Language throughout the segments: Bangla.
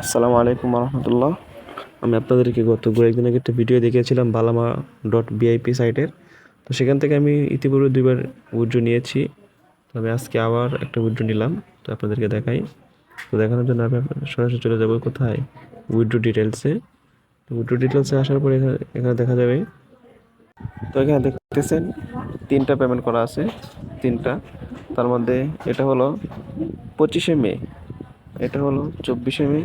আসসালামু আলাইকুম রহমতুল্লাহ। আমি আপনাদেরকে গত কয়েকদিন আগে একটা ভিডিও দেখিয়েছিলাম বালামা ডট বিআইপি সাইটের। তো সেখান থেকে আমি ইতিপূর্বে 2বার উইথড্র নিয়েছি। তো আমি আজকে আবার একটা উইথড্র নিলাম, তো আপনাদেরকে দেখাই। তো দেখানোর জন্য আমি সরাসরি চলে যাব কোথায়, উইথড্র ডিটেলসে। তো উইথড্র ডিটেলসে আসার পরে এখানে এখানে দেখা যাবে। তো এখানে দেখতেছেন 3টা পেমেন্ট করা আছে, 3টা। তার মধ্যে এটা হলো 25শে মে, এটা হলো 24শে মে,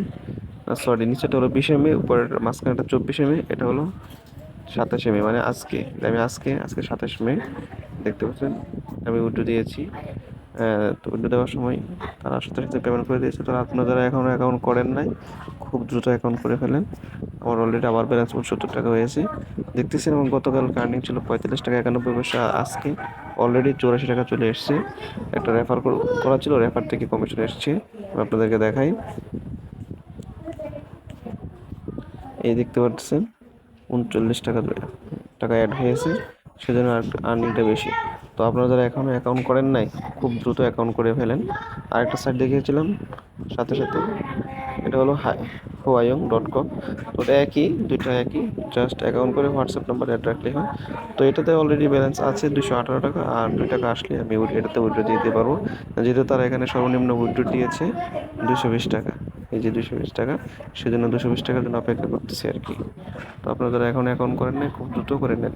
সরি নিচেটা হলো 20শে মে, উপরের মাঝখানেটা 24শে মে, এটা হলো 27শে মে, মানে আজকে। আজকে 27শে মে দেখতে পাচ্ছেন আমি উইথড্র দিয়েছি। তো উইথড্র দেওয়ার সময় তারা সাথে সাথে পেমেন্ট করে দিয়েছে। তো আপনারা যারা এখনও অ্যাকাউন্ট করেন নাই, খুব দ্রুত অ্যাকাউন্ট করে ফেলেন। আমার অলরেডি আবার ব্যালেন্স 70 টাকা হয়েছে দেখতেছেন, এবং গতকাল আর্নিং ছিল 45 টাকা 91 পয়সা। আজকে অলরেডি 84 টাকা চলে এসছে। একটা রেফার করা ছিল, রেফার থেকে কমিশন এসছে। আমি আপনাদেরকে দেখাই। এই দেখতে পাচ্ছেন 39 টাকা টাকা অ্যাড হয়েছে, সেজন্য আর্নিংটা বেশি। তো আপনারা যারা এখনও অ্যাকাউন্ট করেন নাই, খুব দ্রুত অ্যাকাউন্ট করে ফেলেন। আরেকটা সাইট দেখিয়েছিলাম সাথে সাথে, এটা হলো huayong.com। তো ওটা একই, দুইটা একই, জাস্ট অ্যাকাউন্ট করে হোয়াটসঅ্যাপ নাম্বার অ্যাড রাখলেই হয়। তো এটাতে অলরেডি ব্যালেন্স আছে 218 টাকা, আর 2 টাকা আসলে আমি এটাতে উইথড্র দিতে পারবো, যেহেতু তারা এখানে সর্বনিম্ন উইথড্র দিয়েছে 220 টাকা। এই যে 220 টাকা, সেজন্য 220 টাকার জন্য অপেক্ষা করতেছি আর কি। তো আপনারা যারা এখন অ্যাকাউন্ট করেন নাই, খুব দ্রুত করে নেন।